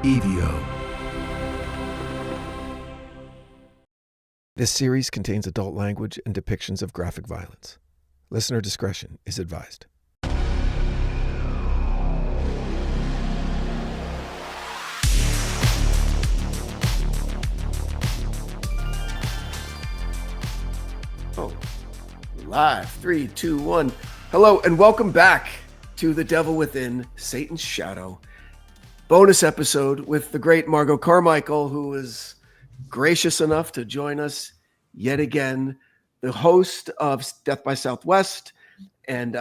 EVO. This series contains adult language and depictions of graphic violence. Listener discretion is advised. Oh, live. 3, 2, 1. Hello, and welcome back to The Devil Within, Satan's Shadow. Bonus episode with the great Margot Carmichael, who is gracious enough to join us yet again, the host of Death by Southwest and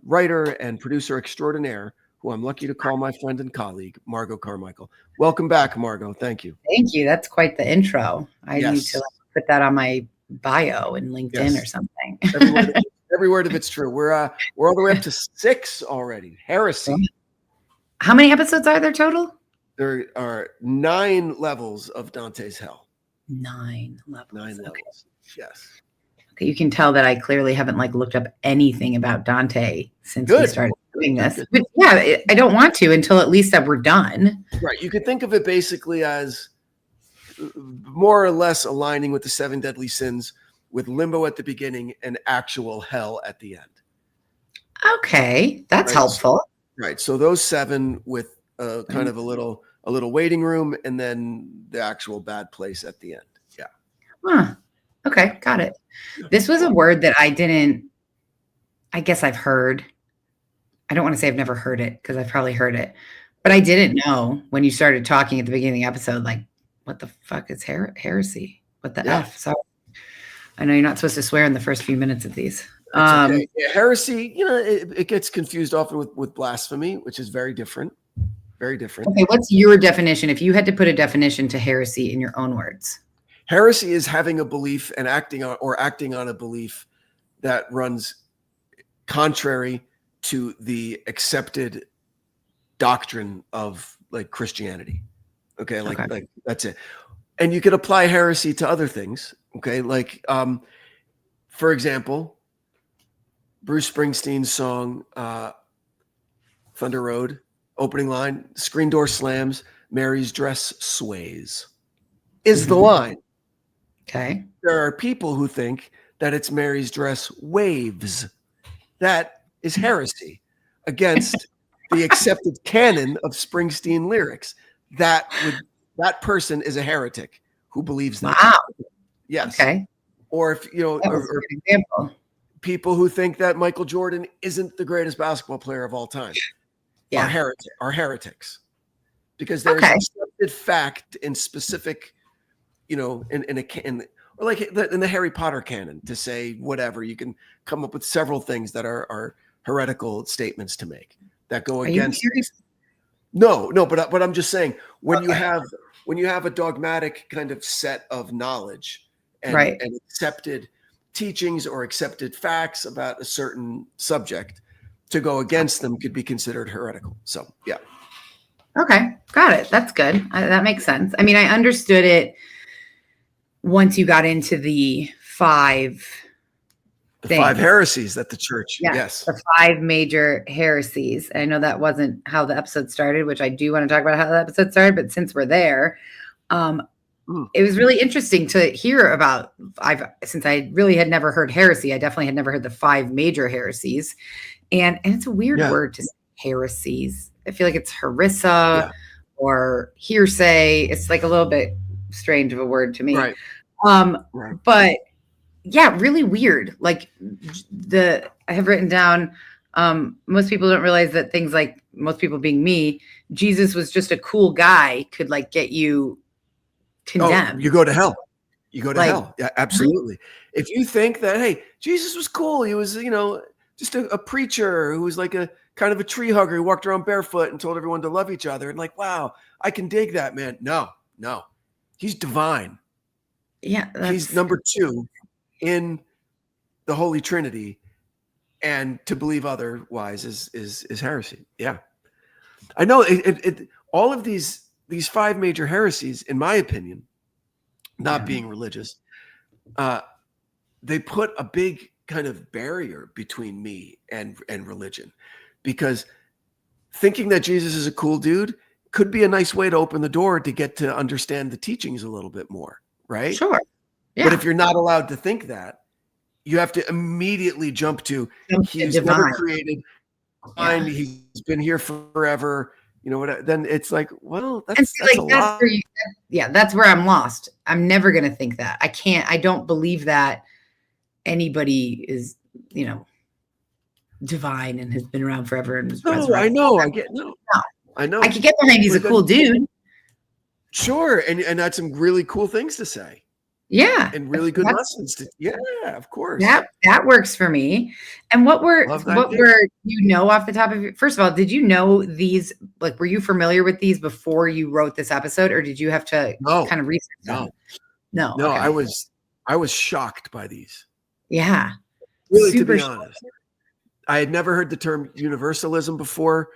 writer and producer extraordinaire, who I'm lucky to call my friend and colleague, Margot Carmichael. Welcome back, Margot. Thank you. Thank you. That's quite the intro. I need to put that on my bio in LinkedIn or something. Every word of it's true. We're all the way up to 6 already. Heresy. How many episodes are there total? There are 9 levels of Dante's Hell. 9 levels. 9 levels. Okay. Yes. Okay, you can tell that I clearly haven't looked up anything about Dante since we started doing this. But yeah, I don't want to until at least that we're done. Right. You could think of it basically as more or less aligning with the 7 deadly sins, with limbo at the beginning and actual hell at the end. Okay, that's helpful. Right. So those 7 with kind of a little waiting room, and then the actual bad place at the end. Yeah. Huh. Okay, got it. This was a word that I guess I've heard. I don't want to say I've never heard it because I've probably heard it, but I didn't know when you started talking at the beginning of the episode, like, what the fuck is heresy? What the F? So I know you're not supposed to swear in the first few minutes of these. Okay. Yeah, heresy, it gets confused often with blasphemy, which is very different. Very different. Okay, what's your definition? If you had to put a definition to heresy in your own words. Heresy is having a belief and acting on a belief that runs contrary to the accepted doctrine of Christianity. Okay, like that's it. And you could apply heresy to other things. Okay, for example, Bruce Springsteen's song Thunder Road, opening line, screen door slams, Mary's dress sways, is the line. Okay. There are people who think that it's Mary's dress waves. That is heresy against the accepted canon of Springsteen lyrics. That person is a heretic who believes that. Wow. Yes. Okay. Or if or example. People who think that Michael Jordan isn't the greatest basketball player of all time are heretics, because there's accepted fact in specific, in the Harry Potter canon, to say whatever. You can come up with several things that are heretical statements to make that go against. No, but I'm just saying, when you have a dogmatic kind of set of knowledge and accepted teachings or accepted facts about a certain subject, to go against them could be considered heretical. So, yeah. Okay, got it. That's good. That makes sense. I mean, I understood it once you got into the 5 heresies that the church, the 5 major heresies. I know that wasn't how the episode started, which I do want to talk about how the episode started, but since we're there, it was really interesting to hear about. Since I really had never heard heresy, I definitely had never heard the 5 major heresies, and it's a weird word to say, heresies. I feel like it's heresy or hearsay. It's like a little bit strange of a word to me. Right. But yeah, really weird. Like I have written down, most people don't realize that things like, most people being me, Jesus was just a cool guy, could get you condemned. Oh, you go to hell. You go to hell. Yeah, absolutely. If you think that, hey, Jesus was cool, he was, just a preacher who was like a kind of a tree hugger who walked around barefoot and told everyone to love each other, and wow, I can dig that, man. No, he's divine. Yeah. He's number 2 in the Holy Trinity, and to believe otherwise is heresy. Yeah. I know all of these 5 major heresies, in my opinion, not being religious, they put a big kind of barrier between me and religion, because thinking that Jesus is a cool dude could be a nice way to open the door to get to understand the teachings a little bit more, right? Sure. Yeah. But if you're not allowed to think that, you have to immediately jump to he's divine. never created, he's been here forever. You know what? Then it's like, well, that's a lot. That's where I'm lost. I'm never going to think that. I don't believe that anybody is, divine and has been around forever. And I know. I know. I could get behind he's a cool dude. Sure. And that's some really cool things to say. Yeah. And really good lessons to, of course. That works for me. And what were off the top of your, first of all, did you know these, like, were you familiar with these before you wrote this episode, or did you have to kind of research them? No. Okay. I was shocked by these. Yeah. Really, to be honest. I had never heard the term universalism before.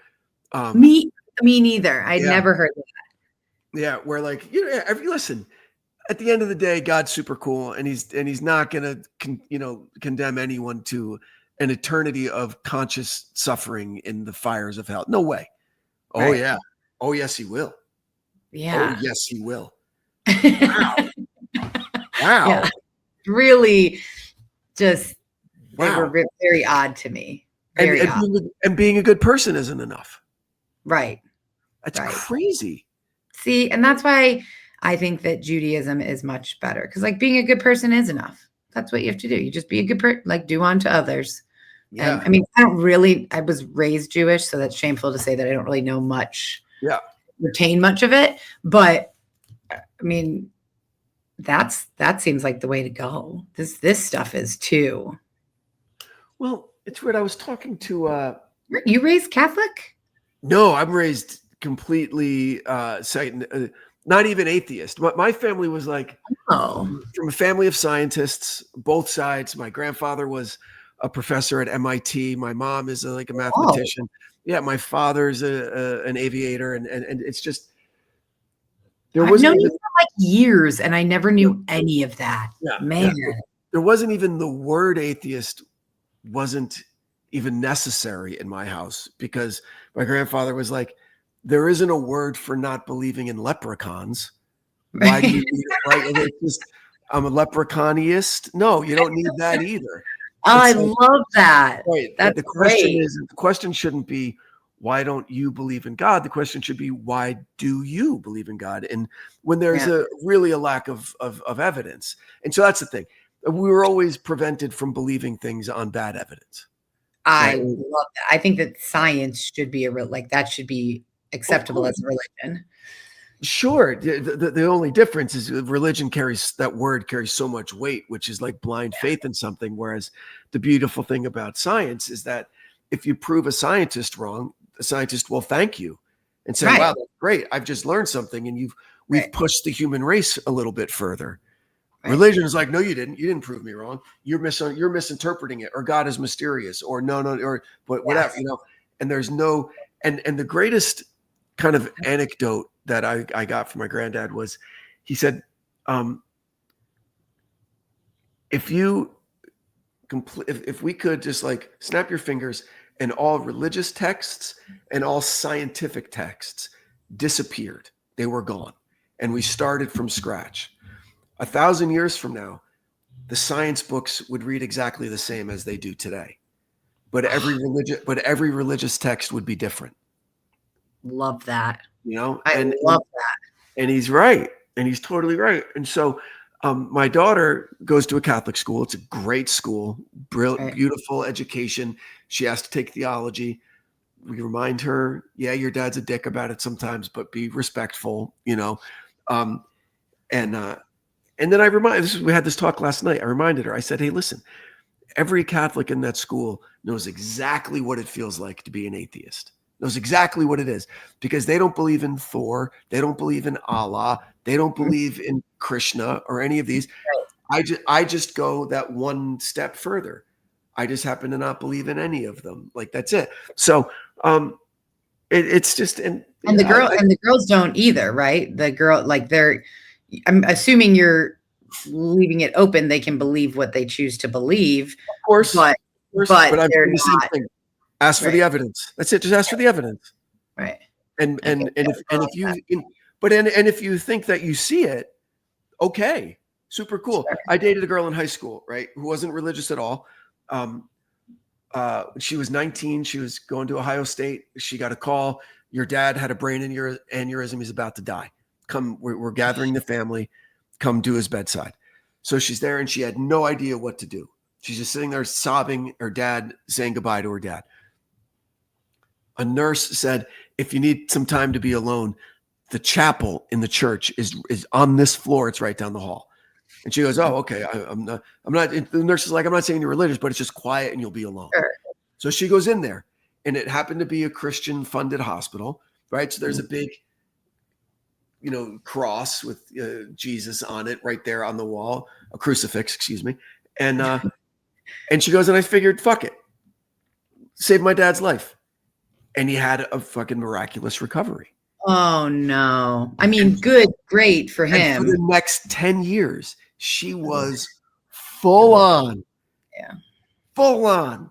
Me neither. I'd never heard that. Yeah. Where, like, listen, at the end of the day, God's super cool, and he's not going to, condemn anyone to an eternity of conscious suffering in the fires of hell. No way. Oh, right. Yeah. Oh, yes, he will. Yeah. Oh, yes, he will. Wow. Wow. Yeah. Really just, they wow. were very odd to me. Very odd. And being a good person isn't enough. Right. That's crazy. See, and that's why I think that Judaism is much better, because, like, being a good person is enough. That's what you have to do. You just be a good person, like, do unto others. Yeah. And, I mean, I was raised Jewish, so that's shameful to say that I don't really know much. Yeah. Retain much of it. But I mean, that seems like the way to go. This stuff is too. Well, it's weird. I was talking to you raised Catholic? No, I'm raised completely not even atheist. My family was like from a family of scientists, both sides. My grandfather was a professor at MIT. My mom is a mathematician. Yeah, my father's an aviator, and it's just I've known you for like years, and I never knew any of that. Yeah, man, there wasn't even the word atheist wasn't even necessary in my house, because my grandfather was like, there isn't a word for not believing in leprechauns. Why do you need it? Right? It's just, I'm a leprechaunist. No, you don't need that either. I love that. Right. That's the question shouldn't be, why don't you believe in God? The question should be, why do you believe in God? And when there's really a lack of evidence. And so that's the thing. We were always prevented from believing things on bad evidence. I love that. I think that science should be that should be acceptable as a religion. Sure. The only difference is religion carries so much weight, which is like blind faith in something. Whereas the beautiful thing about science is that if you prove a scientist wrong, the scientist will thank you and say, wow, that's great. I've just learned something. And we've pushed the human race a little bit further. Right. Religion is like, no, you didn't. You didn't prove me wrong. You're misinterpreting it, or God is mysterious, or but whatever, and there's no, and the greatest kind of anecdote that I got from my granddad was, he said, if we could just like snap your fingers and all religious texts and all scientific texts disappeared, they were gone, and we started from scratch. 1,000 years from now, the science books would read exactly the same as they do today, but every religious text would be different. Love that. I love that. And he's right, and he's totally right. And so, my daughter goes to a Catholic school. It's a great school, brilliant, beautiful education. She has to take theology. We remind her, yeah, your dad's a dick about it sometimes, but be respectful, And then we had this talk last night. I reminded her, I said, hey, listen, every Catholic in that school knows exactly what it feels like to be an atheist, knows exactly what it is, because they don't believe in Thor. They don't believe in Allah. They don't believe in Krishna or any of these. I just go that one step further. I just happen to not believe in any of them. Like, that's it. So it's just, and the girls don't either, right? The girl, like, I'm assuming you're leaving it open. They can believe what they choose to believe, of course, but they're the same thing. Ask for the evidence. That's it. Just ask for the evidence. Right. And if you think that you see it, okay, super cool. Sure. I dated a girl in high school, right, who wasn't religious at all. She was 19. She was going to Ohio State. She got a call. Your dad had a brain aneurysm. He's about to die. Come, we're gathering the family. Come to his bedside. So she's there, and she had no idea what to do. She's just sitting there sobbing, her dad saying goodbye to her dad. A nurse said, if you need some time to be alone, the chapel in the church is on this floor. It's right down the hall. And she goes, oh, okay. I'm not, the nurse is like, I'm not saying you're religious, but it's just quiet and you'll be alone. Sure. So she goes in there, and it happened to be a Christian funded hospital, right? So there's a big, cross with Jesus on it right there on the wall, a crucifix, excuse me. And she goes, and I figured, fuck it, save my dad's life. And he had a fucking miraculous recovery. Oh no. I mean, great for him. And for the next 10 years, she was full on. Yeah. Full on.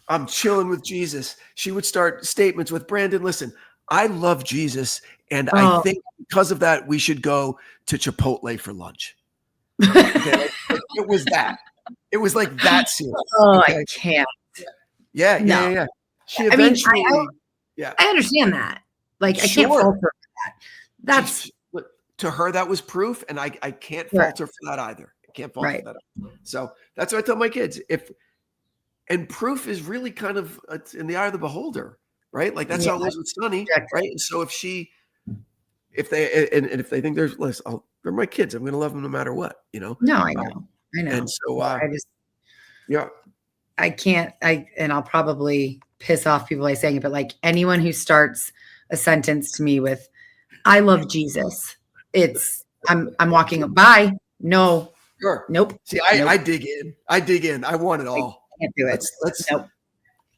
I'm chilling with Jesus. She would start statements with, Branden, listen, I love Jesus. And I think because of that, we should go to Chipotle for lunch. Okay? It was that. It was like that serious. Oh, okay? I can't. Yeah. She eventually, I understand that. Like, I can't falter for that. That's to her, that was proof, and I can't falter for that either. I can't falter for that either. So that's what I tell my kids. And proof is really kind of it's in the eye of the beholder, right? Like that's how it was with Sunny, right? And so if they think there's less, they're my kids. I'm going to love them no matter what, No, I know. And so I can't. And I'll probably piss off people by saying it, but like anyone who starts a sentence to me with, I love Jesus. I'm walking by. No. Sure. Nope. See, I dig in. I want it all. I can't do it.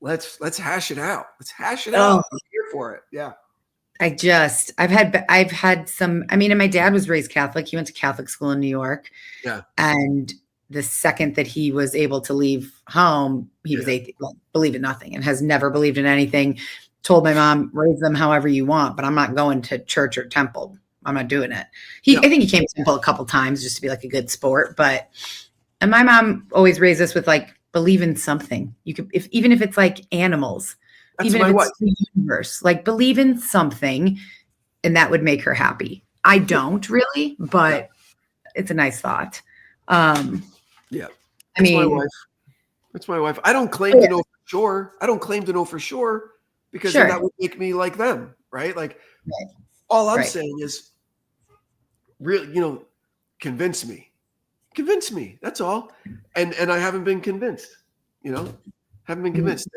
Let's hash it out. Let's hash it out. I'm here for it. Yeah. I've had some, and my dad was raised Catholic. He went to Catholic school in New York. Yeah. And the second that he was able to leave home, he was believed in nothing and has never believed in anything. Told my mom, raise them however you want, but I'm not going to church or temple. I'm not doing it. I think he came to temple a couple times just to be like a good sport, and my mom always raised us with like, believe in something. You could, even if it's like animals, That's even if it's the universe, like believe in something, and that would make her happy. I don't really, but it's a nice thought. That's my wife. I don't claim to know for sure. Because then that would make me like them, right? Like, all I'm saying is, really, convince me. That's all. And I haven't been convinced. Haven't been convinced.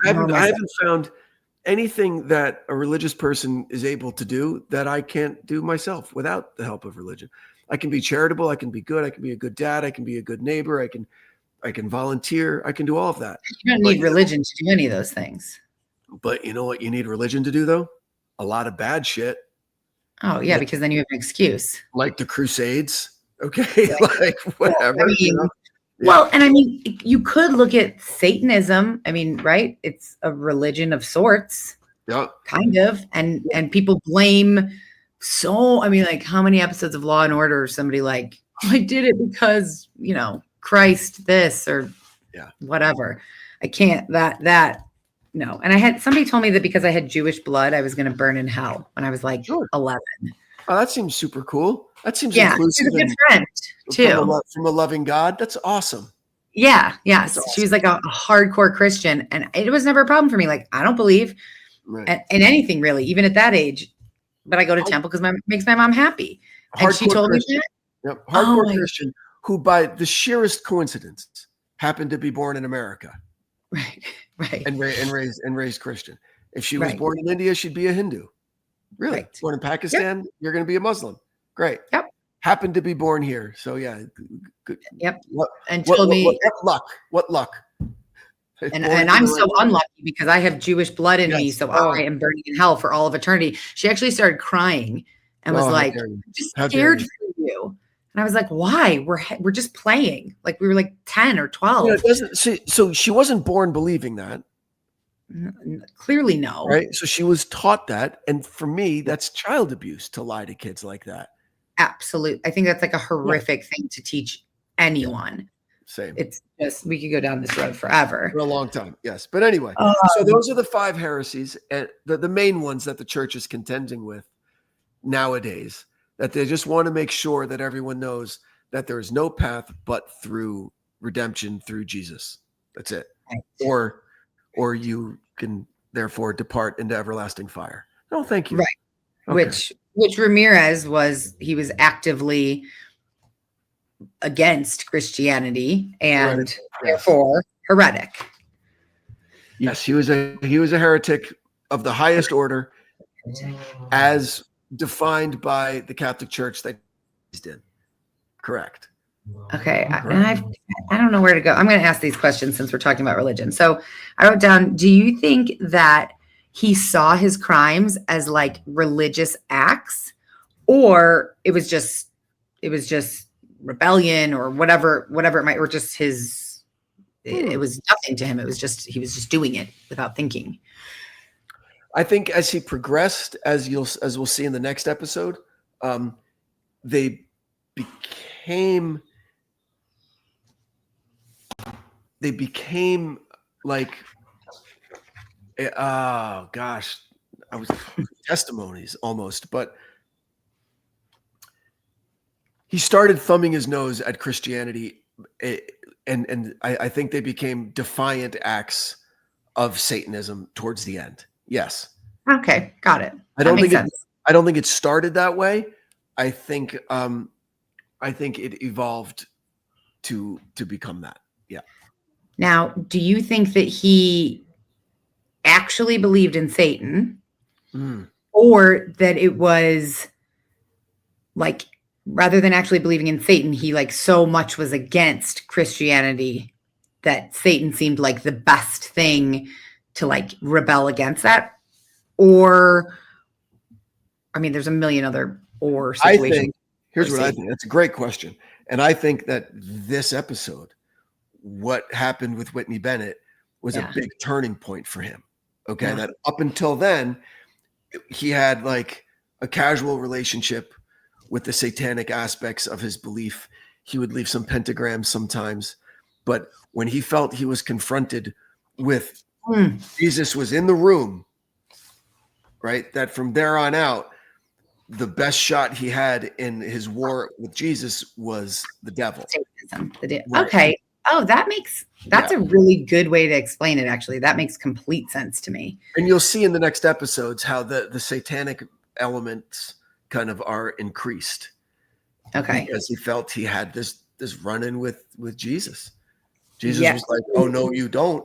I haven't found anything that a religious person is able to do that I can't do myself without the help of religion. I can be charitable. I can be good. I can be a good dad. I can be a good neighbor. I can volunteer. I can do all of that. You don't need religion to do any of those things. But you know what you need religion to do, though? A lot of bad shit. Oh, yeah, because then you have an excuse. Like the Crusades, okay? Like whatever. Well, you could look at Satanism. Right? It's a religion of sorts. Yeah. Kind of. And people blame like how many episodes of Law and Order somebody like, I did it because, Christ this or whatever. I can't no. And somebody told me that because I had Jewish blood, I was going to burn in hell when I was like 11. Oh, that seems super cool. That seems inclusive. She's a good friend too. From a loving God. That's awesome. Yeah. Yes. Awesome. She was like a hardcore Christian, and it was never a problem for me. Like, I don't believe in anything really, even at that age, but I go to temple because it makes my mom happy. And she told Christian. Me that. Yep. Hardcore Christian who by the sheerest coincidence happened to be born in America. Right. And raised Christian. If she was born in India, she'd be a Hindu. Really? Right. Born in Pakistan, you're going to be a Muslim. Great. Yep. Happened to be born here. So yeah. Good. Yep. What luck. And I'm so unlucky because I have Jewish blood in me. So I am burning in hell for all of eternity. She actually started crying and was like, I'm just scared for you. And I was like, why? We're just playing. Like we were like 10 or 12. So she wasn't born believing that. Clearly, no. Right. So she was taught that. And for me, that's child abuse to lie to kids like that. Absolutely. I think that's like a horrific thing to teach anyone. Same. It's just, we could go down this road forever. For a long time. Yes. But anyway, so those are the 5 heresies, and the main ones that the church is contending with nowadays, that they just want to make sure that everyone knows that there is no path but through redemption through Jesus. That's it. Right. Or you can therefore depart into everlasting fire. No, thank you. Right. Okay. Which Ramirez was actively against Christianity and therefore heretic. Yes, he was a heretic of the highest order, as defined by the Catholic Church that he's in. Correct. Okay. And I don't know where to go. I'm going to ask these questions since we're talking about religion. So I wrote down, do you think that he saw his crimes as like religious acts, or it was just rebellion or whatever it might, or just his, it was nothing to him. It was just, he was just doing it without thinking. I think as he progressed, as we'll see in the next episode, they became like, oh gosh, I was testimonies almost, but he started thumbing his nose at Christianity, and I think they became defiant acts of Satanism towards the end. Yes. Okay, got it. I don't think it started that way. I think it evolved to become that. Yeah. Now, do you think that he actually believed in Satan, or that it was like, rather than actually believing in Satan, he like so much was against Christianity that Satan seemed like the best thing to like rebel against that? Or, I mean, there's a million other or situations. Here's what I think. That's a great question. And I think that this episode, what happened with Whitney Bennett, was a big turning point for him. Okay. Yeah. That up until then, he had like a casual relationship with the satanic aspects of his belief. He would leave some pentagrams sometimes. But when he felt he was confronted with Jesus was in the room, right? That from there on out, the best shot he had in his war with Jesus was the devil. Right. Okay. Oh, that's a really good way to explain it, actually. That makes complete sense to me. And you'll see in the next episodes how the satanic elements kind of are increased. Okay. Because he felt he had this run-in with Jesus. Jesus was like, oh, no, you don't.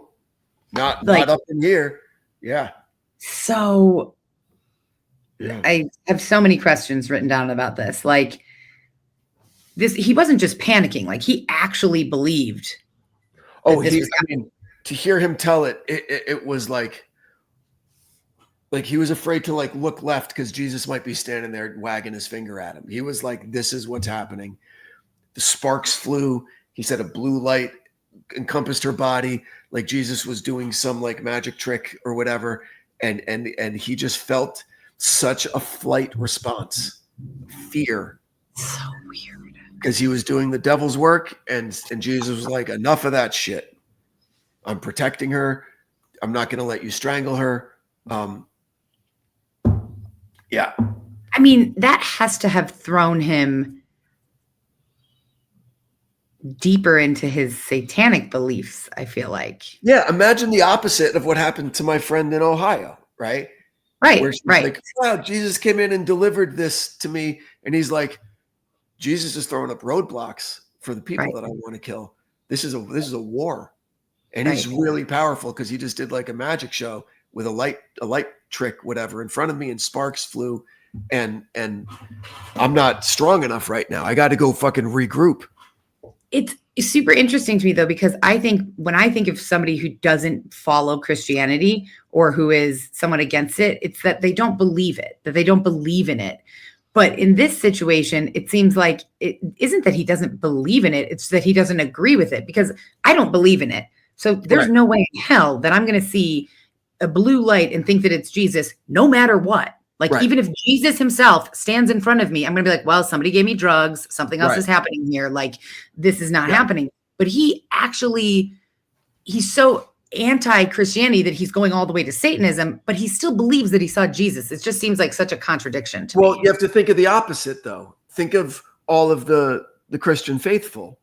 Not up in here. Yeah. So I have so many questions written down about this. Like this, he wasn't just panicking. Like he actually believed. Oh, to hear him tell it was like he was afraid to like look left because Jesus might be standing there wagging his finger at him. He was like, this is what's happening. The sparks flew. He said a blue light encompassed her body. Like Jesus was doing some like magic trick or whatever. And he just felt such a flight response, fear. So weird. Because he was doing the devil's work, and Jesus was like, enough of that shit. I'm protecting her. I'm not going to let you strangle her. Yeah. I mean, that has to have thrown him deeper into his satanic beliefs, I feel like. Yeah, imagine the opposite of what happened to my friend in Ohio, right? Right, where she's like, wow, Jesus came in and delivered this to me. And he's like, Jesus is throwing up roadblocks for the people that I want to kill. This is a war. And he's really powerful because he just did like a magic show with a light trick, whatever, in front of me, and sparks flew. And I'm not strong enough right now. I got to go fucking regroup. It's super interesting to me, though, because I think when I think of somebody who doesn't follow Christianity or who is somewhat against it, it's that they don't believe it, that they don't believe in it. But in this situation, it seems like it isn't that he doesn't believe in it. It's that he doesn't agree with it, because I don't believe in it. So there's no way in hell that I'm going to see a blue light and think that it's Jesus, no matter what. Like, even if Jesus himself stands in front of me, I'm going to be like, well, somebody gave me drugs. Something else is happening here. Like, this is not happening. But he's so anti-Christianity that he's going all the way to Satanism, but he still believes that he saw Jesus. It just seems like such a contradiction to me. Well, you have to think of the opposite, though. Think of all of the Christian faithful.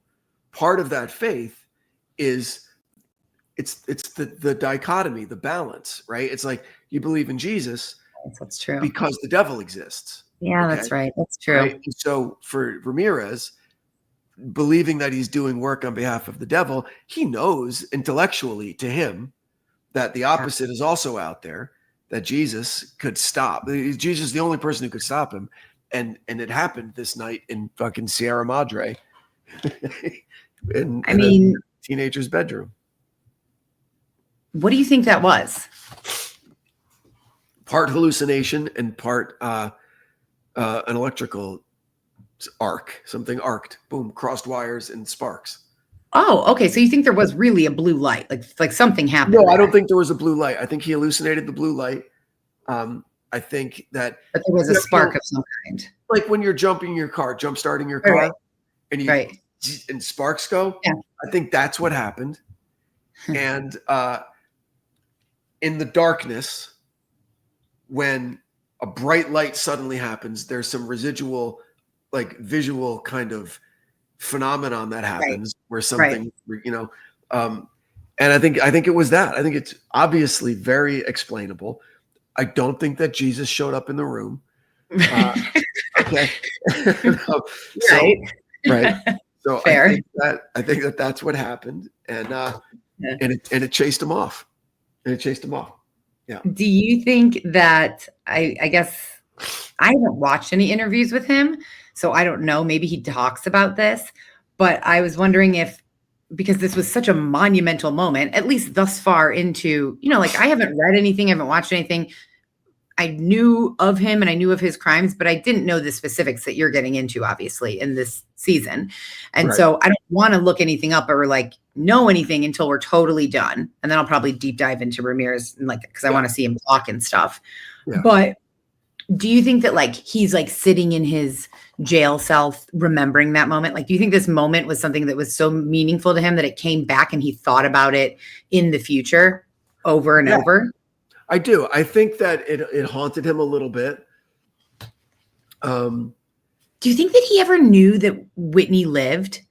Part of that faith is it's the dichotomy, the balance, right? It's like you believe in Jesus. That's true. Because the devil exists. Yeah, okay? That's right. That's true. Right? And so for Ramirez, believing that he's doing work on behalf of the devil, he knows intellectually to him that the opposite is also out there, that Jesus could stop. Jesus is the only person who could stop him. And it happened this night in fucking Sierra Madre in a teenager's bedroom. What do you think that was? Part hallucination and part an electrical arc, something arced, boom, crossed wires and sparks. Oh, okay. So you think there was really a blue light, like something happened? No, I don't think there was a blue light. I think he hallucinated the blue light. I think that, but there was a spark of some kind. Like when you're jumping your car, jump starting your car, and you and sparks go. Yeah. I think that's what happened. And in the darkness, when a bright light suddenly happens, there's some residual, like visual kind of phenomenon that happens where something, and I think it was that. I think it's obviously very explainable. I don't think that Jesus showed up in the room. Okay. So fair. I think that that's what happened, and it chased him off. Yeah. Do you think that I guess I haven't watched any interviews with him, so I don't know. Maybe he talks about this, but I was wondering if, because this was such a monumental moment, at least thus far into, like I haven't read anything, I haven't watched anything. I knew of him and I knew of his crimes, but I didn't know the specifics that you're getting into, obviously, in this season. And so I don't want to look anything up or like know anything until we're totally done. And then I'll probably deep dive into Ramirez and because I want to see him talk and stuff. Yeah. But do you think that like he's like sitting in his jail cell remembering that moment? Like, do you think this moment was something that was so meaningful to him that it came back and he thought about it in the future over and over? I do. I think that it haunted him a little bit. Do you think that he ever knew that Whitney lived?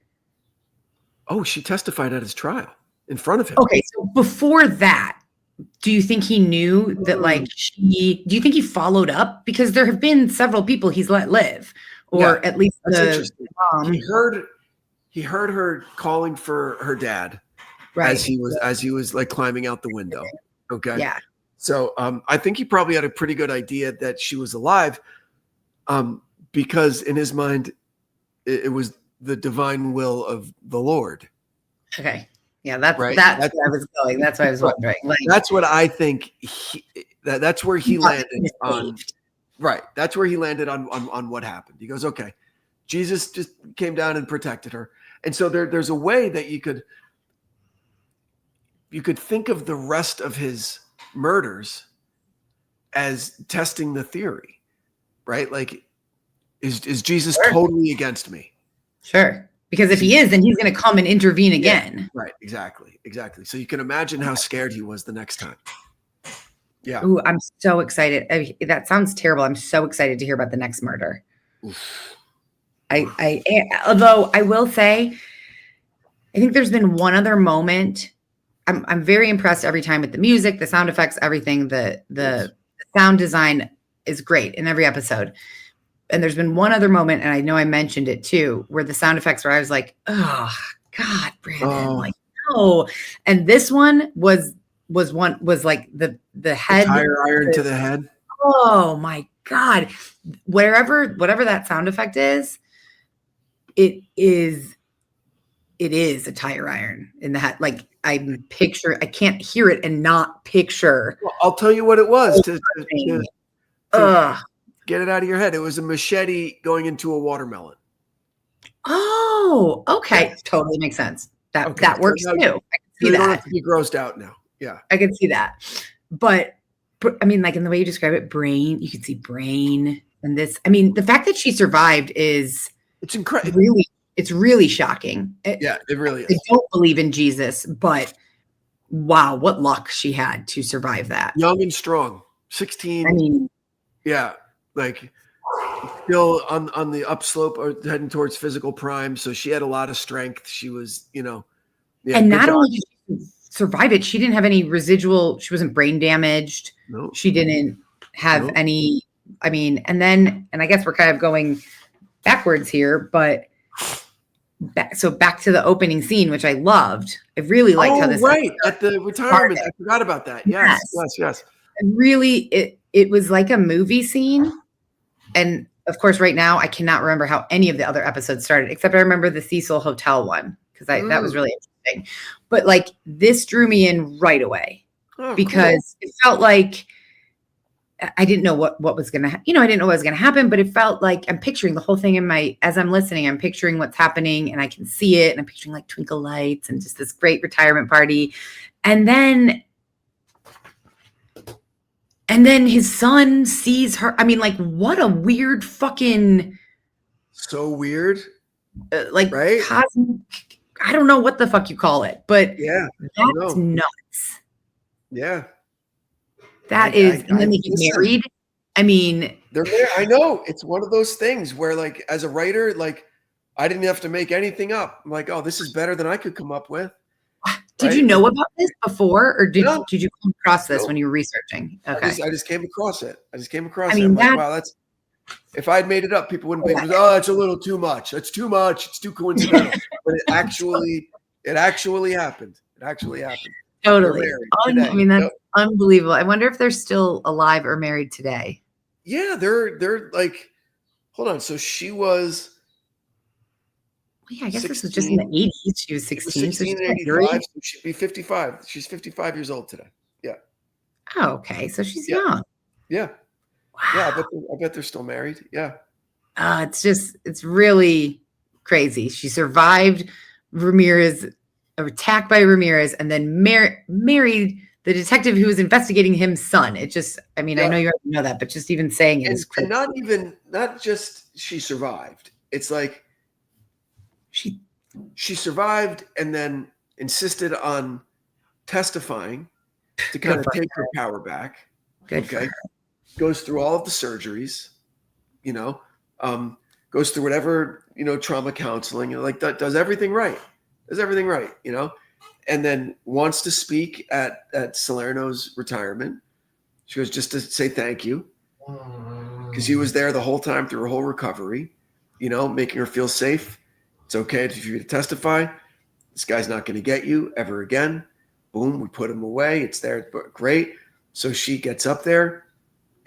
Oh, she testified at his trial in front of him. Okay, so before that, do you think he knew that like do you think he followed up? Because there have been several people he's let live, or at least the mom. He heard her calling for her dad as he was like climbing out the window. Okay. Yeah. So I think he probably had a pretty good idea that she was alive, because in his mind, it was the divine will of the Lord. Okay. Yeah, that's where I was going. That's what I was wondering. Like, that's what I think. That's where he landed on. Right. That's where he landed on what happened. He goes, okay, Jesus just came down and protected her. And so there's a way that you could think of the rest of his murders as testing the theory, right? Like, is Jesus totally against me? Sure. Because if he is, then he's going to come and intervene again. Right. Exactly. So you can imagine how scared he was the next time. Yeah. Ooh, I'm so excited. That sounds terrible. I'm so excited to hear about the next murder. Oof. Although I will say, I think there's been one other moment. I'm very impressed every time with the music, the sound effects, everything. The sound design is great in every episode. And there's been one other moment, and I know I mentioned it too, where the sound effects where I was like, oh God, Branden, like no. And this one was like the head, tire iron to the head. Oh my God. Whatever that sound effect is, it is a tire iron in the head. Like I can't hear it and not picture. Well, I'll tell you what it was to get it out of your head. It was a machete going into a watermelon. Oh, okay. Yeah. Totally makes sense. That works too. I can see you that. Don't have to be grossed out now. Yeah. I can see that. but I mean, like in the way you describe it, brain, you can see brain and this. I mean, the fact that she survived it's incredible. It's really shocking. Yeah, it really is. I don't believe in Jesus, but wow, what luck she had to survive that. Young and strong, 16. I mean, yeah, like still on the upslope or heading towards physical prime. So she had a lot of strength. She was, and not only did she survive it, she didn't have any residual. She wasn't brain damaged. No. She didn't have any. I mean, and I guess we're kind of going backwards here, but back to the opening scene, which I loved. I really liked how this at the retirement. I forgot about that. Yes. And really, it was like a movie scene. And of course, right now I cannot remember how any of the other episodes started, except I remember the Cecil Hotel one because that was really interesting. But like this drew me in right away because it felt like I didn't know what was going to, I didn't know what was going to happen, but it felt like I'm picturing the whole thing as I'm listening, I'm picturing what's happening and I can see it. And I'm picturing like twinkle lights and just this great retirement party. And then his son sees her. I mean, like what a weird fucking. So weird. Right. Cosmic, I don't know what the fuck you call it, but that's nuts. Yeah. That is, and then they get married. I mean, they're there. I know it's one of those things where, like, as a writer, like, I didn't have to make anything up. I'm like, oh, this is better than I could come up with. Did you know about this before, or did you come across this when you were researching? Okay, I just came across it. I mean, like, wow, that's. If I'd made it up, people wouldn't be. Oh, it's a little too much. It's too much. It's too coincidental. But it actually happened. It actually happened. Totally. I mean, that's unbelievable. I wonder if they're still alive or married today. Yeah, they're like, hold on. So she was. Well, yeah, I guess 16. This was just in the 80s. She was 16. 16 and 85. So she'd be 55. She's 55 years old today. Yeah. Oh, okay. So she's young. Yeah. Wow. Yeah, I bet they're still married. Yeah. It's really crazy. She survived Ramirez, attacked by Ramirez, and then married the detective who was investigating him's son. It just, I mean, I know you already know that, but just even saying it is crazy. And not just she survived. It's like she survived and then insisted on testifying to kind of take her power back. Good. Okay. Goes through all of the surgeries, goes through whatever, trauma counseling, like that, does everything right, and then wants to speak at Salerno's retirement. She goes just to say thank you because he was there the whole time through her whole recovery, making her feel safe. It's okay for you to testify. This guy's not going to get you ever again. Boom, we put him away. It's there. Great. So she gets up there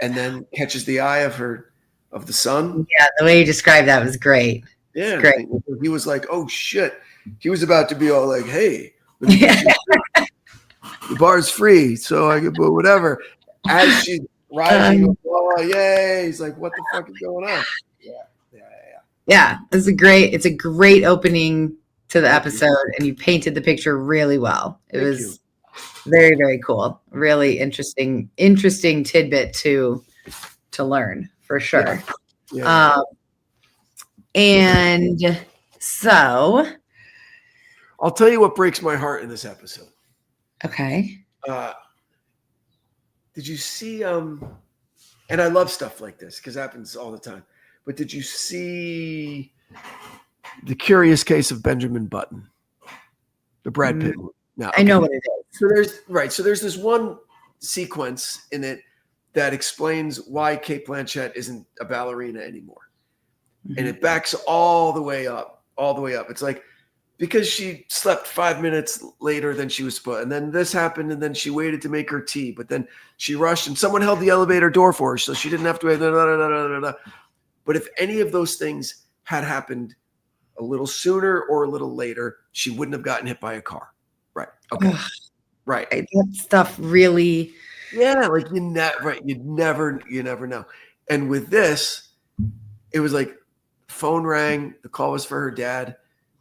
and then catches the eye of the son. Yeah, the way you described that was great. Yeah, great. He was like, "Oh shit!" He was about to be all like, "Hey, the bar's free, so I can do whatever." As she's rising, yay! He's like, "What the fuck is going on?" Yeah. It's a great opening to the episode, and you painted the picture really well. It was very, very cool. Really interesting tidbit to learn for sure. Yeah. And so I'll tell you what breaks my heart in this episode. Okay. Did you see and I love stuff like this because it happens all the time. But did you see The Curious Case of Benjamin Button? The Brad Pitt movie. No, I know what it is. So there's this one sequence in it that explains why Cate Blanchett isn't a ballerina anymore. Mm-hmm. And it backs all the way up. It's like, because she slept 5 minutes later than she was supposed, and then this happened, and then she waited to make her tea, but then she rushed and someone held the elevator door for her, so she didn't have to wait. But if any of those things had happened a little sooner or a little later, she wouldn't have gotten hit by a car. Right. Okay. Right. That stuff really. Yeah. Like you never know. And with this, it was like phone rang. The call was for her dad.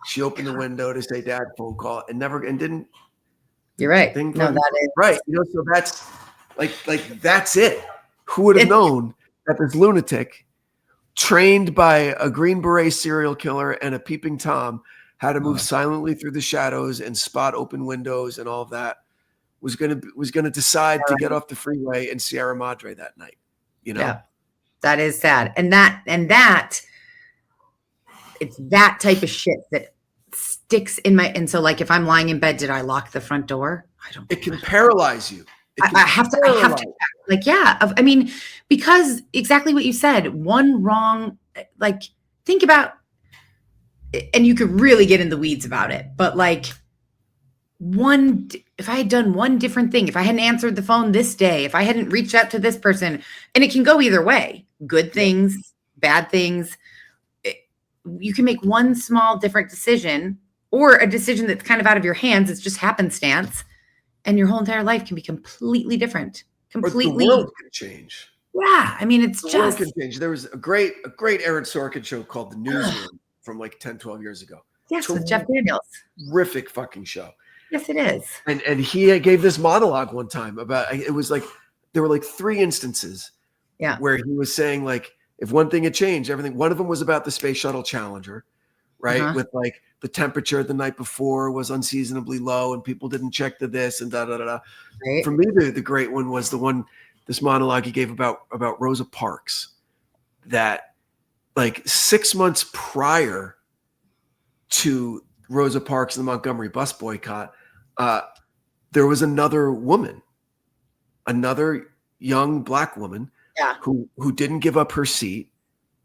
She opened the window to say dad, phone call, and didn't. You're right. No, that is right. So Like that's it. Who would have known that this lunatic, trained by a Green Beret serial killer and a peeping Tom, how to move silently through the shadows and spot open windows and all of that, was gonna decide to get off the freeway in Sierra Madre that night. You know, Yeah, that is sad, and that it's that type of shit that sticks in my. And so, like, if I'm lying in bed, did I lock the front door? I don't. It can paralyze you. I have to. Like, yeah. I mean, because exactly what you said. One wrong. Like, think about. And you could really get in the weeds about it, but like if I had done one different thing, if I hadn't answered the phone this day, if I hadn't reached out to this person, and it can go either way, good things, bad things, you can make one small different decision, or a decision that's kind of out of your hands. It's just happenstance, and your whole entire life can be completely different. Completely. Or the world can change. Yeah. I mean, it's the just. world can change. There was a great Aaron Sorkin show called The Newsroom from like 10, 12 years ago. Yes, with Jeff Daniels. Terrific fucking show. Yes, it is. And he gave this monologue one time about, it was like, there were like 3 instances where he was saying, like, if one thing had changed, everything. One of them was about the Space Shuttle Challenger, right? With like the temperature the night before was unseasonably low and people didn't check the this and da da da da. Right. For me, the great one was this monologue he gave about Rosa Parks, that like 6 months prior to Rosa Parks and the Montgomery bus boycott, there was another woman, another young Black woman who didn't give up her seat,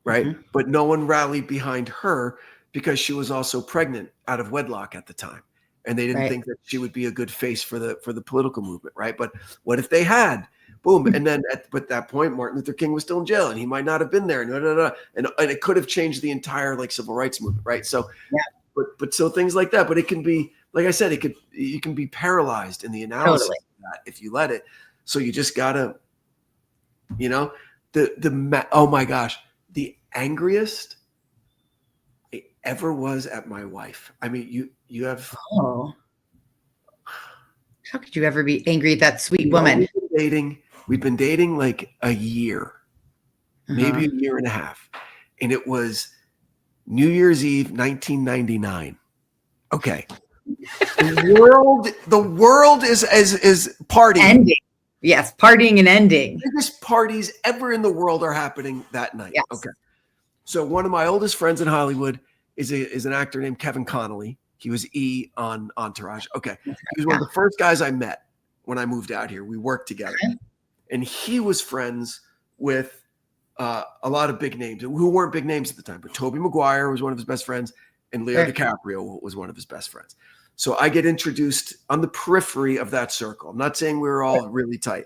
right? But no one rallied behind her because she was also pregnant out of wedlock at the time. And they didn't think that she would be a good face for the political movement, right? But what if they had? Boom. And then at that point, Martin Luther King was still in jail and he might not have been there. And it could have changed the entire like civil rights movement, right? So, but so things like that. But it can be, like I said, you can be paralyzed in the analysis of that if you let it. So you just gotta, oh my gosh, the angriest I ever was at my wife. I mean, you have. Oh. How could you ever be angry at that sweet woman? We've been dating like a year, maybe a year and a half. And it was New Year's Eve, 1999. Okay. The world is partying. Ending. Yes, partying and ending. The biggest parties ever in the world are happening that night. Yes. Okay. So one of my oldest friends in Hollywood is an actor named Kevin Connolly. He was E on Entourage. Okay. He was one of the first guys I met when I moved out here. We worked together. And he was friends with a lot of big names who weren't big names at the time. But Tobey Maguire was one of his best friends, and Leo DiCaprio was one of his best friends. So I get introduced on the periphery of that circle. I'm not saying we were all really tight.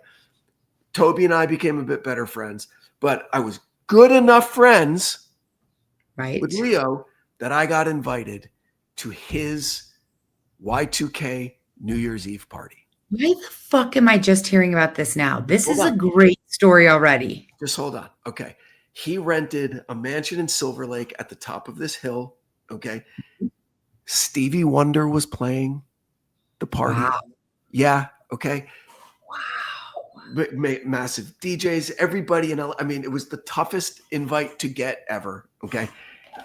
Toby and I became a bit better friends, but I was good enough friends with Leo that I got invited to his Y2K New Year's Eve party. Why the fuck am I just hearing about this now? This is a great story already. Just hold on. Okay. He rented a mansion in Silver Lake at the top of this hill. Okay. Stevie Wonder was playing the party. Wow. Yeah. Okay. Wow. Massive DJs, everybody in LA. I mean, it was the toughest invite to get ever. Okay.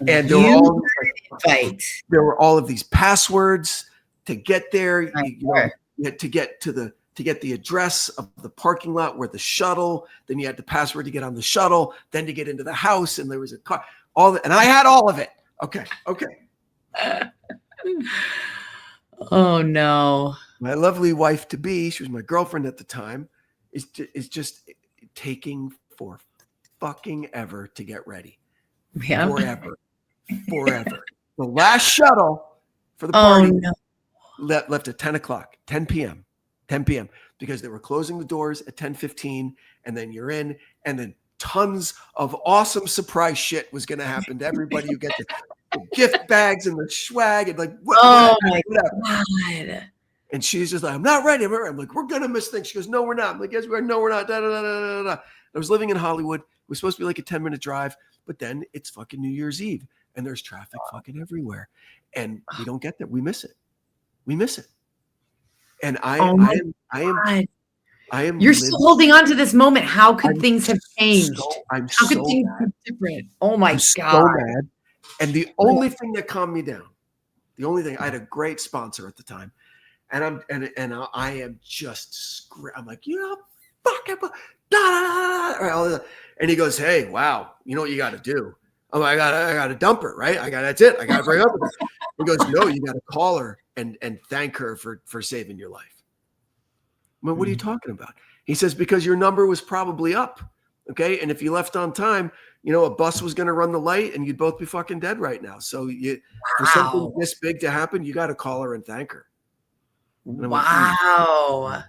And there were all of these passwords to get there. You had to get the address of the parking lot where the shuttle, then you had the password to get on the shuttle, then to get into the house, and there was a car, and I had all of it. Okay. Oh no. My lovely wife to be, she was my girlfriend at the time, is just taking for fucking ever to get ready. Yeah. Forever. The last shuttle for the party left at 10 p.m., because they were closing the doors at 10:15, and then you're in, and then tons of awesome surprise shit was going to happen to everybody. You get the gift bags and the swag and like, whatever. God. And she's just like, I'm not ready. I'm like, we're going to miss things. She goes, no, we're not. I'm like, yes, we're. No, we're not. Da, da, da, da, da. I was living in Hollywood. It was supposed to be like a 10-minute drive, but then it's fucking New Year's Eve and there's traffic fucking everywhere. And we don't get there. We miss it. And I am You're still holding on to this moment. How could things have changed? How could things be different? Oh my God. So mad. And the only thing that calmed me down, I had a great sponsor at the time. And I am just, I'm like, fuck, and he goes, hey, wow, you know what you got to do? Oh, I got to dump her, right? That's it. I got to break up with her. He goes, no, you got to call her and thank her for saving your life. Well, what are you talking about? He says, because your number was probably up. Okay. And if you left on time, a bus was going to run the light and you'd both be fucking dead right now. So for something this big to happen, you got to call her and thank her. And wow.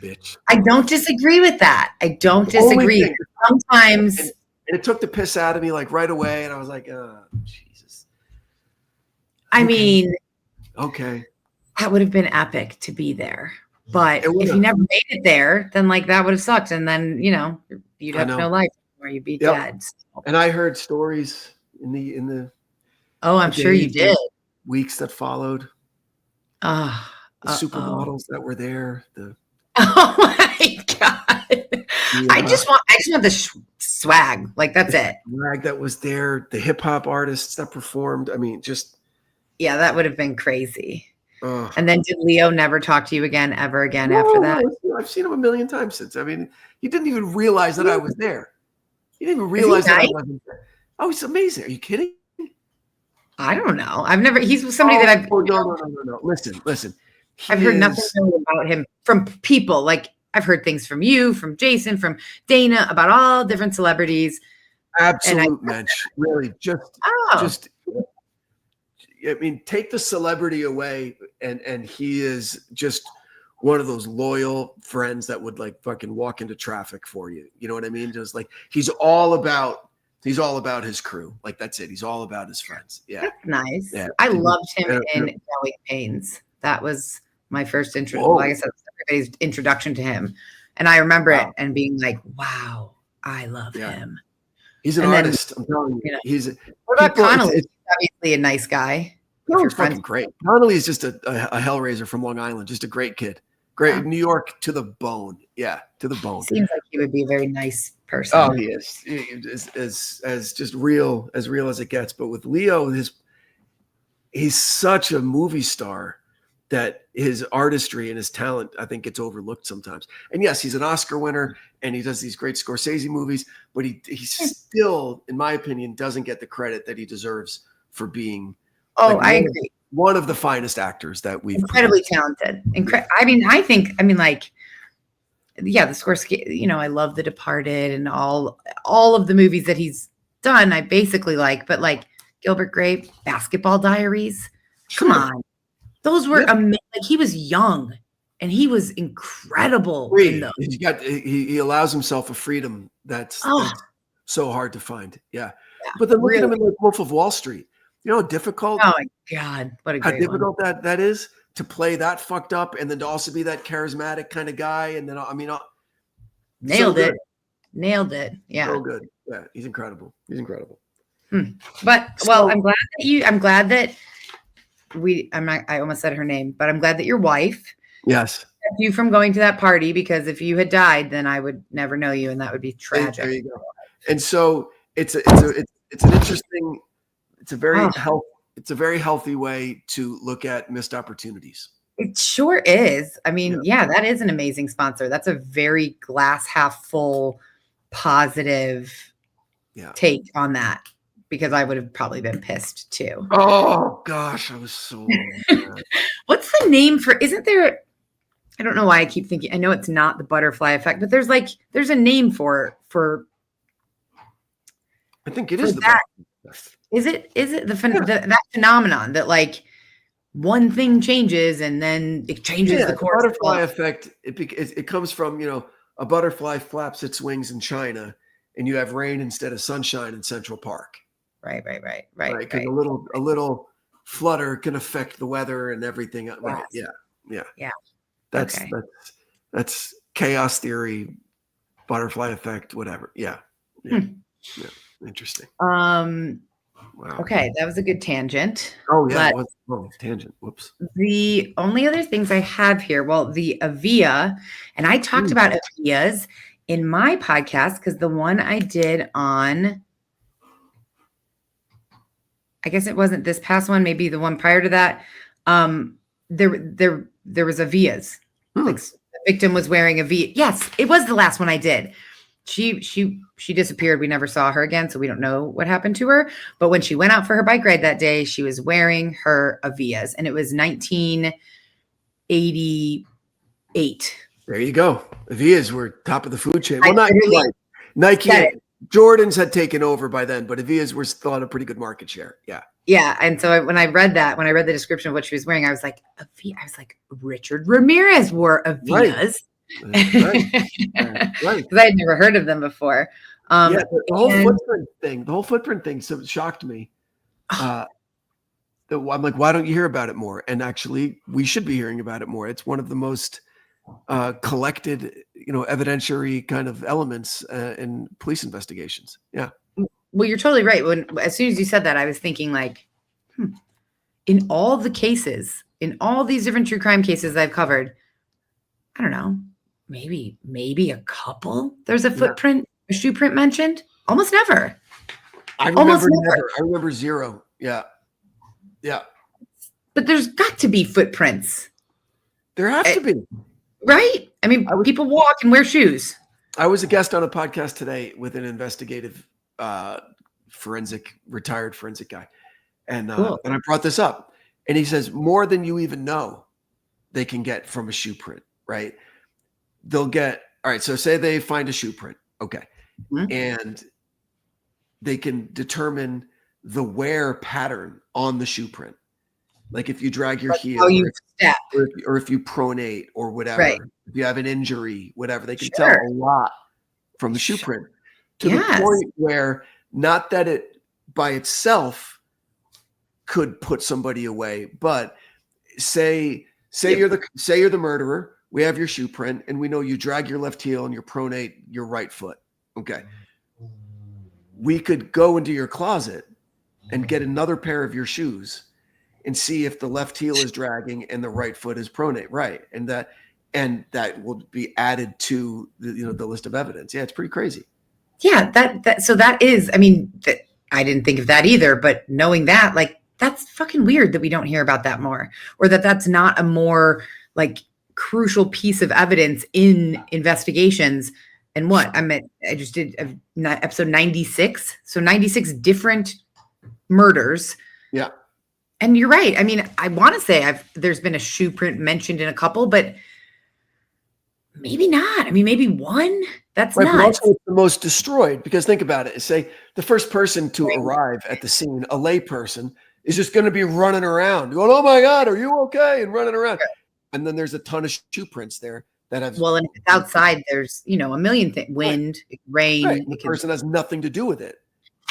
Bitch. I don't disagree with that. I don't disagree. Sometimes. And it took the piss out of me like right away. And I was like, oh, Jesus. I mean. Okay. That would have been epic to be there. But if you never made it there, then like that would have sucked. And then, you'd have no life or you'd be dead. So. And I heard stories in the I'm sure you did. Weeks that followed. The supermodels that were there. Oh my God. I just want the swag. Like that's it. Swag that was there. The hip hop artists that performed. I mean, just. Yeah, that would have been crazy. And then did Leo never talk to you again, ever again after that? I've seen him a million times since. I mean, he didn't even realize that I was there. He didn't even realize that I wasn't there. Oh, it's amazing. Are you kidding? I don't know. He's somebody that I've. No. Listen. I've heard nothing really about him from people. Like I've heard things from you, from Jason, from Dana about all different celebrities. Absolute mensch. Really, just. I mean, take the celebrity away, and he is just one of those loyal friends that would like fucking walk into traffic for you. You know what I mean? Just like he's all about his crew. Like that's it. He's all about his friends. Yeah, that's nice. Yeah. I loved him in Growing Pains. That was my first introduction. Like I said, everybody's introduction to him, and I remember it and being like, "Wow, I love him." He's an artist. I'm telling you, he's. What about Connolly? He's obviously a nice guy. He's fucking great. Connolly is just a hellraiser from Long Island. Just a great kid. Great. New York to the bone. Yeah, to the bone. Seems like he would be a very nice person. Oh, he is. He is as just real as it gets. But with Leo, he's such a movie star that his artistry and his talent, I think, gets overlooked sometimes. And yes, he's an Oscar winner and he does these great Scorsese movies, but he still, in my opinion, doesn't get the credit that he deserves for being I agree. One of the finest actors that we've incredibly talented. The Scorsese, I love The Departed and all of the movies that he's done. I basically like, but like Gilbert Grape, Basketball Diaries. Come on. Those were amazing. Like he was young and he was incredible. He allows himself a freedom that's so hard to find. Yeah. But then look at him in like Wolf of Wall Street. You know how difficult? Oh my God. What a great how difficult that is to play that fucked up and then to also be that charismatic kind of guy. And then, nailed it. Yeah. So good. Yeah. He's incredible. But I'm glad that I almost said her name, but I'm glad that your wife kept you from going to that party, because if you had died, then I would never know you. And that would be tragic. There you go. And so it's an interesting, it's a very healthy way to look at missed opportunities. It sure is. I mean, that is an amazing sponsor. That's a very glass half full, positive take on that, because I would have probably been pissed too. Oh gosh, I was so mad. What's the name for, isn't there, I don't know why I keep thinking, I know it's not the butterfly effect, but there's a name for I think it is that. Is it that phenomenon that like one thing changes and then it changes the course? The butterfly effect. It comes from, a butterfly flaps its wings in China, and you have rain instead of sunshine in Central Park. Right. Because a little flutter can affect the weather and everything. Yes. Right. Yeah. That's chaos theory, butterfly effect, whatever. Yeah. Interesting. Wow. Okay, that was a good tangent. Oh yeah, it was. Oh, tangent. Whoops. The only other things I have here, well, the Avia, and I talked about Avias in my podcast because the one I did on, I guess it wasn't this past one, maybe the one prior to that. There was Avias. Like the victim was wearing a V. Yes, it was the last one I did. She disappeared. We never saw her again, so we don't know what happened to her. But when she went out for her bike ride that day, she was wearing her Avias, and it was 1988. There you go. Avias were top of the food chain. Well, not quite. Nike, Jordans had taken over by then, but Avias were still on a pretty good market share. Yeah. Yeah. And so when I read the description of what she was wearing, I was like, Richard Ramirez wore Avias. Right. Because I had never heard of them before. The whole footprint thing so shocked me. I'm like, why don't you hear about it more? And actually, we should be hearing about it more. It's one of the most collected, evidentiary kind of elements in police investigations. Yeah. Well, you're totally right. As soon as you said that, I was thinking like, in all the cases, in all these different true crime cases I've covered, I don't know, maybe a couple. There's a footprint, a shoe print mentioned. Almost never. I remember never. I remember zero. Yeah. Yeah. But there's got to be footprints. There have to be. Right? I mean, people walk and wear shoes. I was a guest on a podcast today with an investigative retired forensic guy. And Cool. and I brought this up. And he says, more than you even know, they can get from a shoe print, right? They'll get, all right, so say they find a shoe print. Okay. Mm-hmm. And they can determine the wear pattern on the shoe print. Like if you drag your heel or if you pronate or whatever, if you have an injury, whatever, they can tell a lot from the shoe print to the point where not that it by itself could put somebody away, but say you're the murderer, we have your shoe print and we know you drag your left heel and you pronate your right foot. Okay. We could go into your closet and get another pair of your shoes and see if the left heel is dragging and the right foot is pronate. Right. And that will be added to the list of evidence. Yeah. It's pretty crazy. Yeah. So that is, I mean, I didn't think of that either, but knowing that, like, that's fucking weird that we don't hear about that more, or that's not a more like crucial piece of evidence in investigations. And I just did episode 96. So 96 different murders. Yeah. And you're right. I mean, I want to say there's been a shoe print mentioned in a couple, but maybe not. I mean, maybe one. That's right, nuts. But also the most destroyed, because think about it. Say the first person to arrive at the scene, a lay person, is just going to be running around going, "Oh my God, are you okay?" and running around. Sure. And then there's a ton of shoe prints there that have. Well, and if it's outside, there's a million things: wind, rain. Right. The person has nothing to do with it.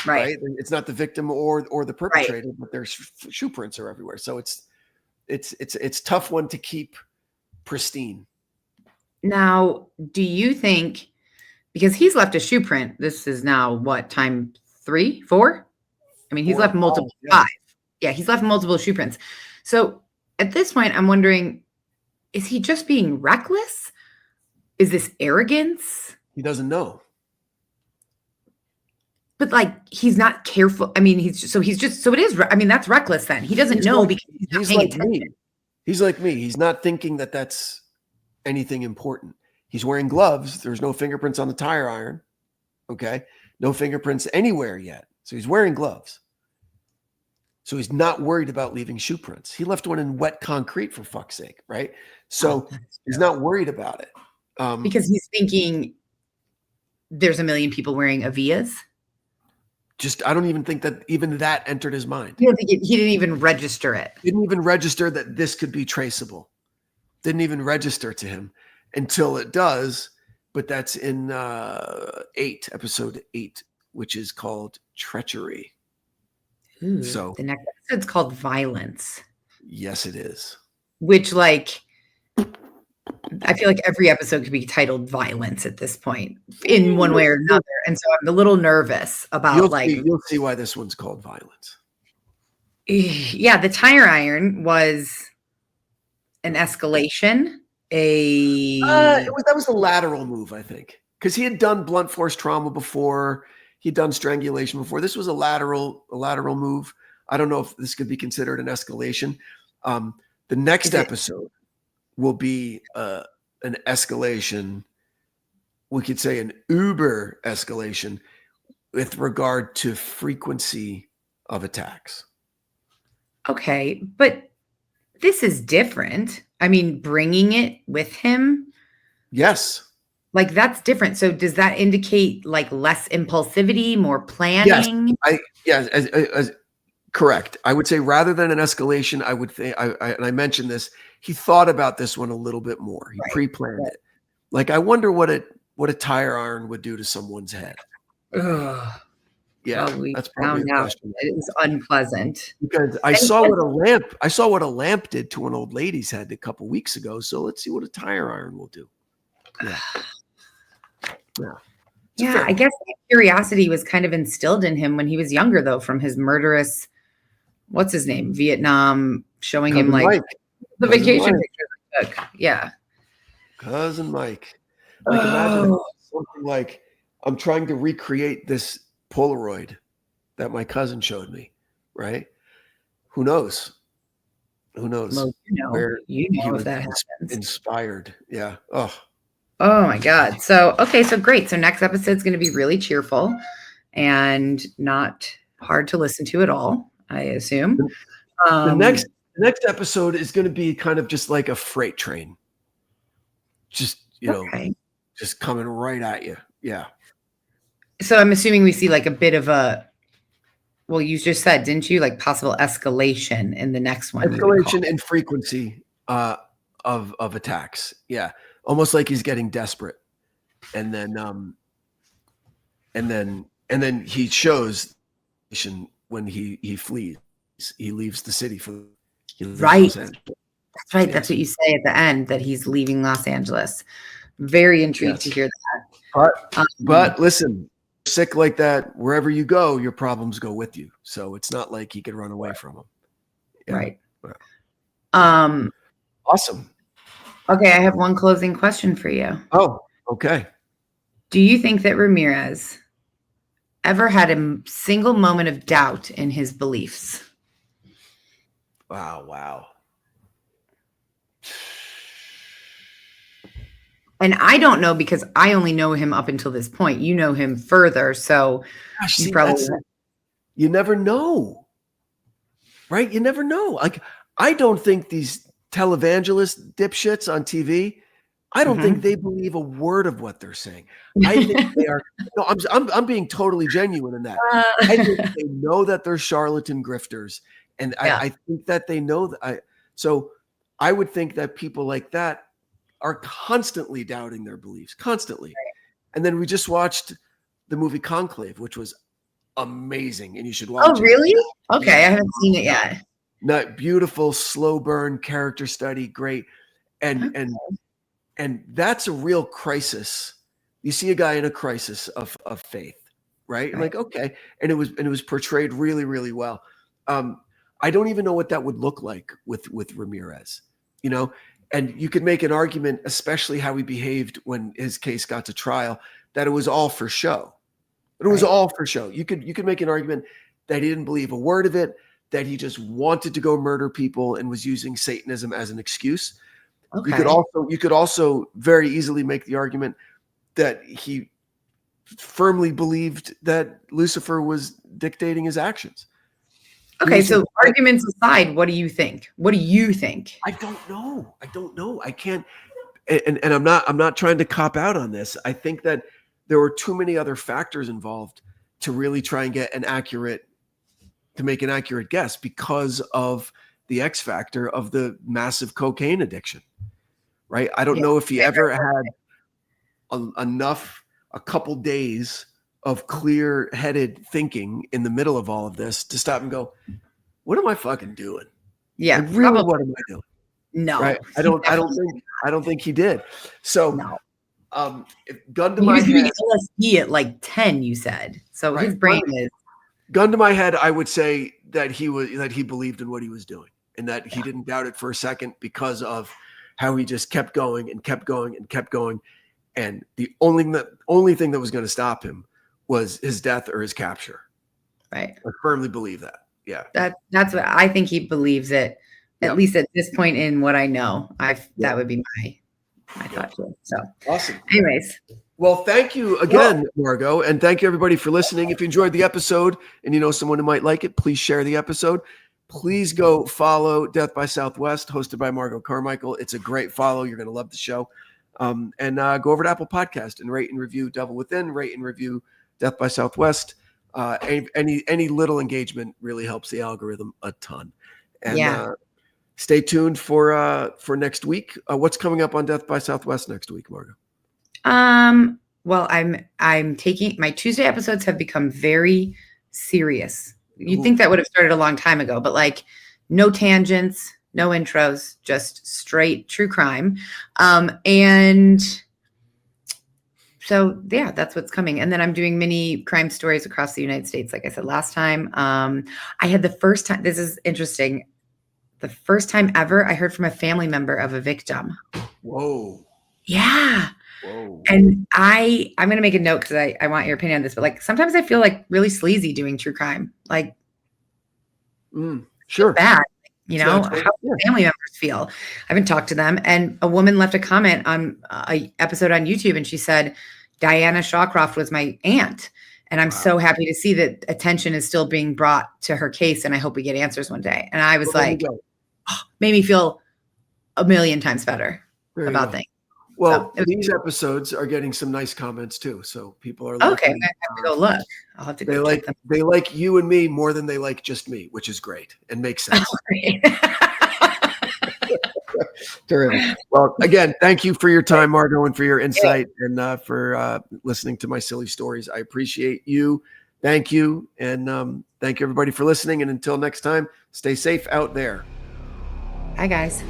Right. It's not the victim or the perpetrator, but their shoe prints are everywhere. So it's tough one to keep pristine. Now, do you think, because he's left a shoe print, this is now what, time 3, 4? I mean, he's left multiple 5. Yeah, he's left multiple shoe prints. So at this point, I'm wondering, is he just being reckless? Is this arrogance? He doesn't know. But like, he's not careful. I mean, so it is, I mean, that's reckless then. He doesn't know because he's not paying attention. He's like me. He's not thinking that that's anything important. He's wearing gloves. There's no fingerprints on the tire iron. Okay. No fingerprints anywhere yet. So he's wearing gloves. So he's not worried about leaving shoe prints. He left one in wet concrete, for fuck's sake. Right. So he's not worried about it. Because he's thinking there's a million people wearing Avias. I don't even think that even that entered his mind. You don't think he didn't even register it? Didn't even register that this could be traceable. Didn't even register to him until it does. But that's in episode 8, which is called Treachery. Ooh, so the next episode's called Violence. Yes, it is. Which, like, I feel like every episode could be titled violence at this point in one way or another. And so I'm a little nervous about you'll see why this one's called violence. Yeah, the tire iron was an escalation. That was a lateral move, I think, because he had done blunt force trauma before. He'd done strangulation before. This was a lateral move. I don't know if this could be considered an escalation. The next episode will be an escalation. We could say an uber escalation with regard to frequency of attacks. Okay, but this is different. I mean, bringing it with him. Yes. Like that's different. So does that indicate like less impulsivity, more planning? Yes. Correct. I would say rather than an escalation, I would think, and I mentioned this, he thought about this one a little bit more. He pre-planned it. Like, I wonder what a tire iron would do to someone's head. Ugh. Yeah, well, that's probably a question. It is unpleasant. Because I saw what a lamp did to an old lady's head a couple weeks ago. So let's see what a tire iron will do. Yeah. I guess curiosity was kind of instilled in him when he was younger, though, from his murderous, what's his name, Vietnam, showing Cousin him like Mike. the Cousin vacation Mike. pictures I took. Yeah. Cousin Mike. Like, imagine something like, I'm trying to recreate this Polaroid that my cousin showed me, right? Who knows? Well, where you know if that happens. Inspired. Yeah. Oh my God. So great. So next episode's going to be really cheerful and not hard to listen to at all, I assume. The next episode is going to be kind of just like a freight train. Just, just coming right at you. Yeah. So I'm assuming we see like a bit of well, you just said, didn't you, like possible escalation in the next one? Escalation in frequency of attacks. Yeah. Almost like he's getting desperate. And then he shows when he flees. He leaves the city right. That's right. That's what you say at the end, that he's leaving Los Angeles. Very intrigued to hear that. But listen, sick like that, wherever you go, your problems go with you. So it's not like he could run away from them. Yeah. Right. Awesome. Okay, I have one closing question for you. Oh, okay. Do you think that Ramirez ever had a single moment of doubt in his beliefs? Wow. And I don't know, because I only know him up until this point. You know him further, so you probably you never know, right? You never know. Like, I don't think these televangelist dipshits on TV, I don't think they believe a word of what they're saying. I think they are. No, I'm being totally genuine in that. I think they know that they're charlatan grifters, and I think that they know that. So I would think that people like that are constantly doubting their beliefs, constantly. Right. And then we just watched the movie Conclave, which was amazing, and you should watch it. Oh, really? Okay, I haven't seen it yet. Not beautiful, slow burn character study, great, and that's a real crisis. You see a guy in a crisis of faith, right? And like, okay, and it was portrayed really, really well. I don't even know what that would look like with Ramirez, And you could make an argument, especially how he behaved when his case got to trial, that it was all for show. It was all for show. You could make an argument that he didn't believe a word of it, that he just wanted to go murder people and was using Satanism as an excuse. Okay. You could also very easily make the argument that he firmly believed that Lucifer was dictating his actions. Okay, so arguments aside, what do you think? I don't know. I can't, and I'm not trying to cop out on this. I think that there were too many other factors involved to really try and make an accurate guess, because of the X factor of the massive cocaine addiction, right? I don't know if he ever had a couple days of clear-headed thinking in the middle of all of this to stop and go, what am I fucking doing? Yeah. Like, really, what am I doing? No. Right. I don't think he did. So, No. Gun to He my was doing head, LSD at like 10, you said. So right. his brain is. Gun to my head, I would say that he believed in what he was doing, and that he didn't doubt it for a second because of how he just kept going and kept going and kept going. And the only thing that was going to stop him was his death or his capture. Right. I firmly believe that. Yeah. That's what I think he believes it, at least at this point in what I know. That would be my thought too. So awesome. Anyways. Well, thank you again, Margot, and thank you everybody for listening. If you enjoyed the episode and you know someone who might like it, please share the episode. Please go follow Death by Southwest, hosted by Margot Carmichael. It's a great follow. You're going to love the show. And go over to Apple Podcast and rate and review Devil Within, rate and review Death by Southwest. Any little engagement really helps the algorithm a ton. And stay tuned for next week. What's coming up on Death by Southwest next week, Margot? Well, I'm taking my Tuesday episodes have become very serious. You'd think that would have started a long time ago, but like no tangents, no intros, just straight true crime. And so that's what's coming. And then I'm doing mini crime stories across the United States. Like I said last time, I had the first time, this is interesting. The first time ever I heard from a family member of a victim. Whoa. Yeah. Whoa. And I'm going to make a note because I want your opinion on this, but like sometimes I feel like really sleazy doing true crime. Like, sure. Bad. You know, how family members feel. I haven't talked to them. And a woman left a comment on a episode on YouTube and she said, Diana Shawcroft was my aunt. And I'm so happy to see that attention is still being brought to her case. And I hope we get answers one day. And I was made me feel a million times better about things. Well, these episodes are getting some nice comments too. So people are okay. I have to go look. I'll have to go check them. They like you and me more than they like just me, which is great and makes sense. Terrific. Well, again, thank you for your time, Margot, and for your insight and for listening to my silly stories. I appreciate you. Thank you. And thank you everybody for listening. And until next time, stay safe out there. Bye, guys.